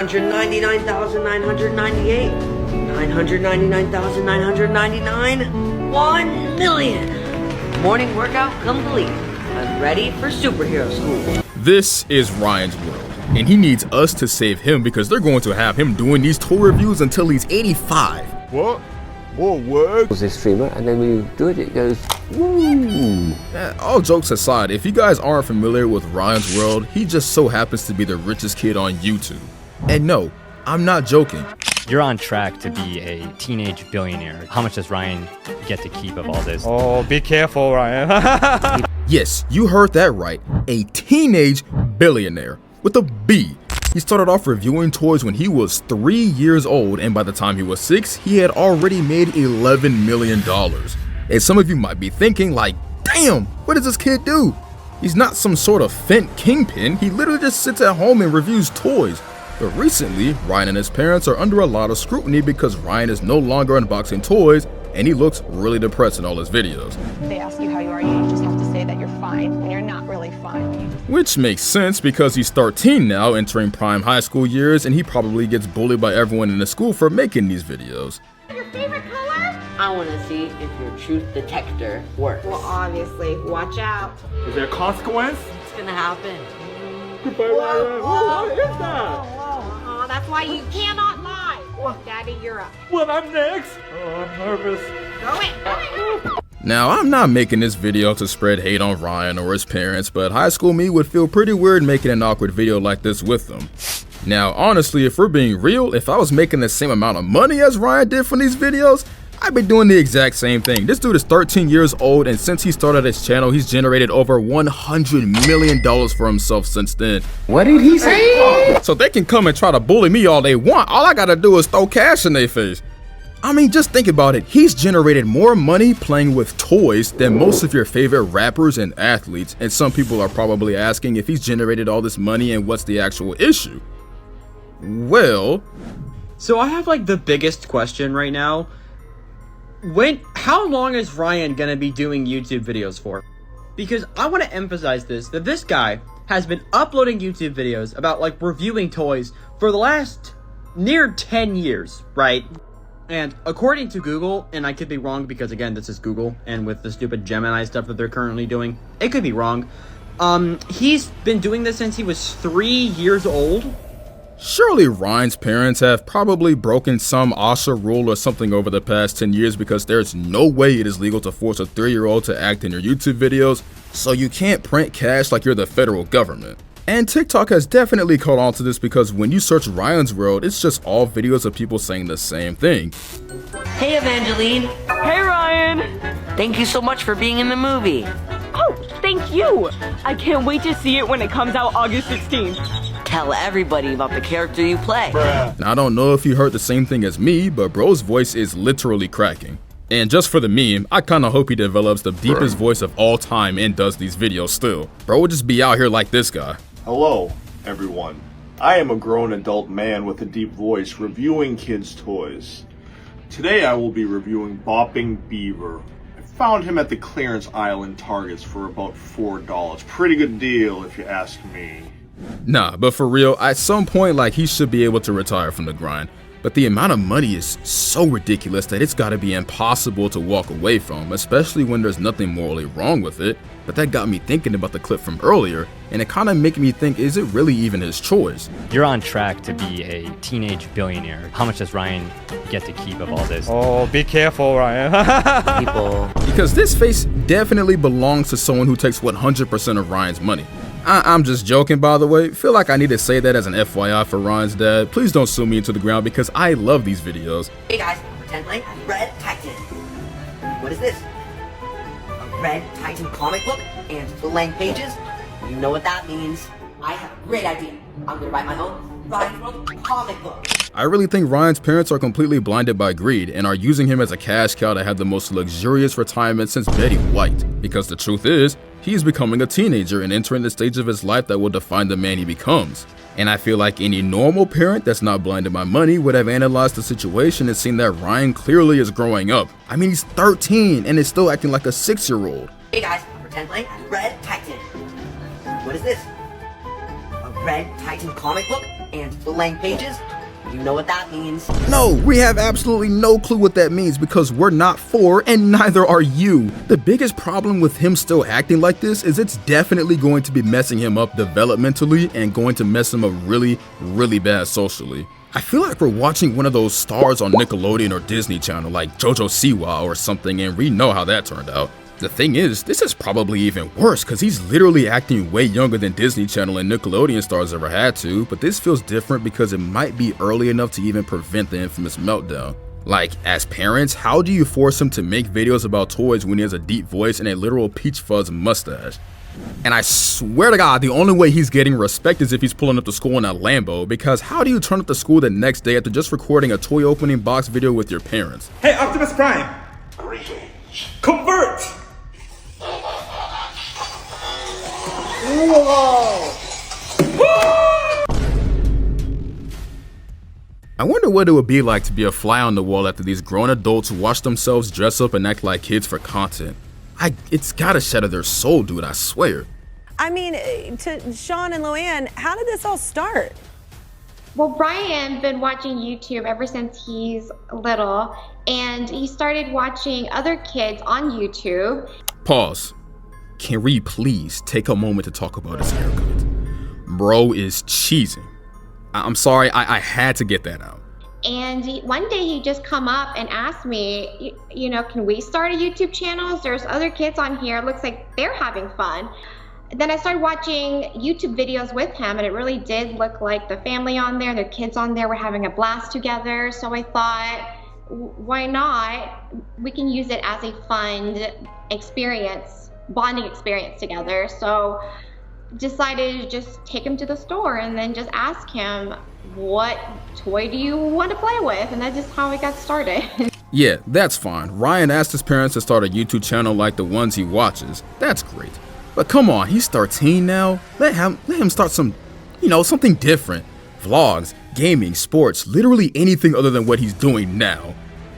999,998, 999,999, 1 million. Morning workout complete. I'm ready for superhero school. This is Ryan's world, and he needs us to save him because they're going to have him doing these toy reviews until he's 85. What? More work? Was this streamer, and then when you do it, it goes woo. All jokes aside, if you guys aren't familiar with Ryan's world, he just so happens to be the richest kid on YouTube. And no, I'm not joking. You're on track to be a teenage billionaire. How much does Ryan get to keep of all this? Oh, be careful, Ryan. Yes, you heard that right. A teenage billionaire with a B. He started off reviewing toys when he was 3 years old, and by the time he was 6, he had already made $11 million. And some of you might be thinking like, damn, what does this kid do? He's not some sort of fent kingpin, he literally just sits at home and reviews toys. But recently, Ryan and his parents are under a lot of scrutiny because Ryan is no longer unboxing toys and he looks really depressed in all his videos. They ask you how you are, you just have to say that you're fine when you're not really fine. Which makes sense because he's 13 now, entering prime high school years, and he probably gets bullied by everyone in the school for making these videos. Your favorite color? I want to see if your truth detector works. Well, obviously. Watch out. Is there a consequence? It's gonna happen. Goodbye, Ryan. What is that? Oh, that's why you cannot lie. Daddy, you're up. What, I'm next? Oh, I'm nervous. Go it. Now, I'm not making this video to spread hate on Ryan or his parents, but high school me would feel pretty weird making an awkward video like this with them. Now, honestly, if we're being real, if I was making the same amount of money as Ryan did from these videos, I'd be doing the exact same thing. This dude is 13 years old, and since he started his channel, he's generated over $100 million for himself since then. What did he say? So they can come and try to bully me all they want. All I gotta do is throw cash in their face. I mean, just think about it. He's generated more money playing with toys than most of your favorite rappers and athletes. And some people are probably asking if he's generated all this money and what's the actual issue. Well, so I have like the biggest question right now. How long is Ryan gonna be doing YouTube videos for? Because I want to emphasize that this guy has been uploading YouTube videos about like reviewing toys for the last near 10 years, right? And according to Google, and I could be wrong because again, this is Google, and with the stupid Gemini stuff that they're currently doing, it could be wrong. He's been doing this since he was 3 years old. surely Ryan's parents have probably broken some OSHA rule or something over the past 10 years because there's no way it is legal to force a 3-year-old to act in your YouTube videos, so you can't print cash like you're the federal government. And TikTok has definitely caught on to this because when you search Ryan's world, it's just all videos of people saying the same thing. Hey Evangeline! Hey Ryan! Thank you so much for being in the movie. Oh, thank you! I can't wait to see it when it comes out August 16th. Tell everybody about the character you play. Now, I don't know if you heard the same thing as me, but bro's voice is literally cracking. And just for the meme, I kinda hope he develops the deepest voice of all time and does these videos still. Bro would just be out here like this guy. Hello, everyone. I am a grown adult man with a deep voice reviewing kids' toys. Today I will be reviewing Bopping Beaver. I found him at the clearance aisle in Targets for about $4. Pretty good deal if you ask me. Nah, but for real, at some point, like, he should be able to retire from the grind. But the amount of money is so ridiculous that it's gotta be impossible to walk away from, especially when there's nothing morally wrong with it. But that got me thinking about the clip from earlier, and it kinda made me think, is it really even his choice? You're on track to be a teenage billionaire. How much does Ryan get to keep of all this? Oh, be careful, Ryan. Because this face definitely belongs to someone who takes 100% of Ryan's money. I'm just joking, by the way. Feel like I need to say that as an FYI for Ryan's dad. Please don't sue me into the ground because I love these videos. Hey guys, pretend like Red Titan. What is this? A Red Titan comic book and blank pages? You know what that means. I have a great idea. I'm gonna write my own Ryan's World comic book. I really think Ryan's parents are completely blinded by greed and are using him as a cash cow to have the most luxurious retirement since Betty White. Because the truth is, he is becoming a teenager and entering the stage of his life that will define the man he becomes. And I feel like any normal parent that's not blinded by money would have analyzed the situation and seen that Ryan clearly is growing up. I mean, he's 13 and is still acting like a 6-year-old. Hey guys, pretend like Red Titan. What is this? A Red Titan comic book and blank pages? You know what that means. No, we have absolutely no clue what that means because we're not 4 and neither are you. The biggest problem with him still acting like this is it's definitely going to be messing him up developmentally and going to mess him up really, really bad socially. I feel like we're watching one of those stars on Nickelodeon or Disney Channel like JoJo Siwa or something, and we know how that turned out. The thing is, this is probably even worse because he's literally acting way younger than Disney Channel and Nickelodeon stars ever had to, but this feels different because it might be early enough to even prevent the infamous meltdown. Like, as parents, how do you force him to make videos about toys when he has a deep voice and a literal peach fuzz mustache? And I swear to God, the only way he's getting respect is if he's pulling up to school in a Lambo, because how do you turn up to school the next day after just recording a toy opening box video with your parents? Hey, Optimus Prime! Convert! I wonder what it would be like to be a fly on the wall after these grown adults watch themselves dress up and act like kids for content. It's gotta shatter their soul, dude, I swear. I mean, to Sean and Luann, how did this all start? Well, Brian been watching YouTube ever since he's little, and he started watching other kids on YouTube. Pause. Can we please take a moment to talk about his haircut? Bro is cheesing. I'm sorry, I had to get that out. And one day he just come up and asked me, you know, can we start a YouTube channel? There's other kids on here. It looks like they're having fun. Then I started watching YouTube videos with him, and it really did look like the family on there, their kids on there were having a blast together. So I thought, why not? We can use it as a fun experience, bonding experience together. So decided to just take him to the store and then just ask him, what toy do you want to play with? And that's just how we got started. Yeah, that's fine. Ryan asked his parents to start a YouTube channel like the ones he watches. That's great. But come on, he's 13 now. Let him start something different. Vlogs, gaming, sports, literally anything other than what he's doing now.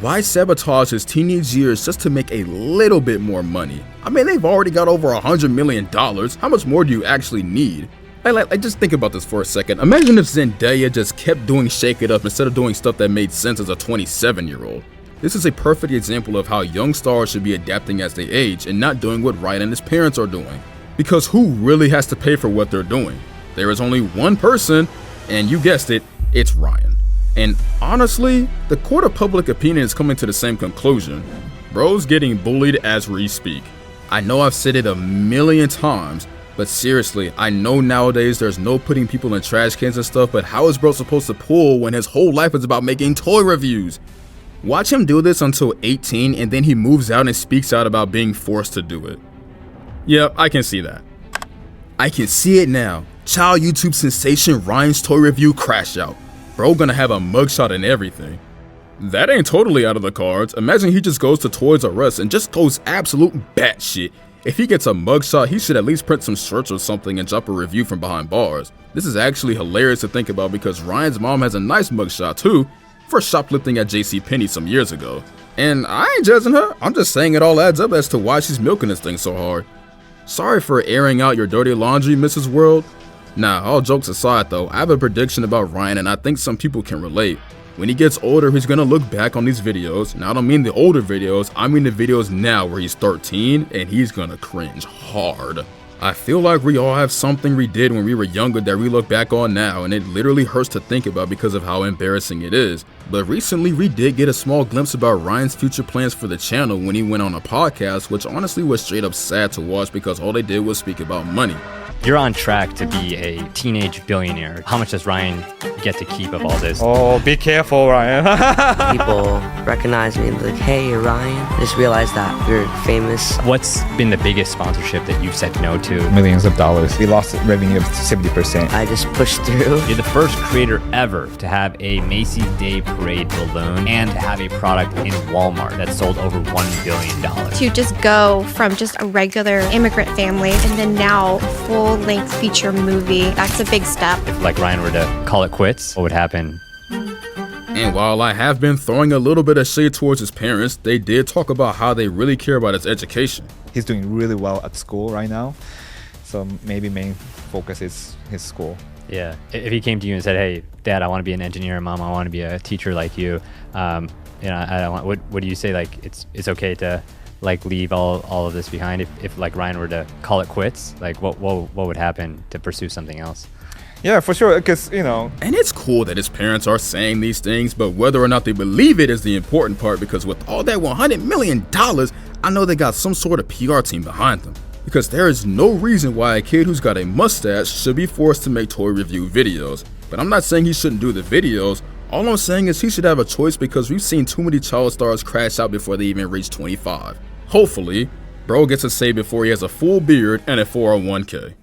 Why sabotage his teenage years just to make a little bit more money? I mean, they've already got over $100 million. How much more do you actually need? Like, just think about this for a second. Imagine if Zendaya just kept doing Shake It Up instead of doing stuff that made sense as a 27-year-old. This is a perfect example of how young stars should be adapting as they age and not doing what Ryan and his parents are doing. Because who really has to pay for what they're doing? There is only one person, and you guessed it, it's Ryan. And honestly, the court of public opinion is coming to the same conclusion. Bro's getting bullied as we speak. I know I've said it a million times, but seriously, I know nowadays there's no putting people in trash cans and stuff, but how is bro supposed to pull when his whole life is about making toy reviews? Watch him do this until 18 and then he moves out and speaks out about being forced to do it. Yep, I can see that. I can see it now. Child YouTube sensation Ryan's toy review crash out. Bro gonna have a mugshot and everything. That ain't totally out of the cards. Imagine he just goes to Toys R Us and just goes absolute batshit. If he gets a mugshot, he should at least print some shirts or something and drop a review from behind bars. This is actually hilarious to think about because Ryan's mom has a nice mugshot too, for shoplifting at JCPenney some years ago. And I ain't judging her, I'm just saying it all adds up as to why she's milking this thing so hard. Sorry for airing out your dirty laundry, Mrs. World. Nah, all jokes aside though, I have a prediction about Ryan and I think some people can relate. When he gets older, he's gonna look back on these videos. Now I don't mean the older videos, I mean the videos now where he's 13 and he's gonna cringe hard. I feel like we all have something we did when we were younger that we look back on now and it literally hurts to think about because of how embarrassing it is. But recently we did get a small glimpse about Ryan's future plans for the channel when he went on a podcast, which honestly was straight up sad to watch because all they did was speak about money. You're on track to be a teenage billionaire. How much does Ryan get to keep of all this? Oh, be careful, Ryan. People recognize me and be like, hey, you're Ryan. I just realized that you're famous. What's been the biggest sponsorship that you've said no to? Millions of dollars. We lost revenue of 70%. I just pushed through. You're the first creator ever to have a Macy's Day Parade balloon and to have a product in Walmart that sold over $1 billion. To just go from just a regular immigrant family and then now full-length feature movie, that's a big step. If like Ryan were to call it quits, what would happen? And while I have been throwing a little bit of shade towards his parents, they did talk about how they really care about his education. He's doing really well at school right now, so maybe main focus is his school. Yeah. If he came to you and said, "Hey, Dad, I want to be an engineer. Mom, I want to be a teacher like you," you know, I don't want. What do you say? Like, it's okay to like leave all of this behind if like Ryan were to call it quits? Like, what would happen to pursue something else? Yeah, for sure, because, you know. And it's cool that his parents are saying these things, but whether or not they believe it is the important part, because with all that $100 million, I know they got some sort of PR team behind them. Because there is no reason why a kid who's got a mustache should be forced to make toy review videos. But I'm not saying he shouldn't do the videos. All I'm saying is he should have a choice, because we've seen too many child stars crash out before they even reach 25. Hopefully, bro gets a say before he has a full beard and a 401k.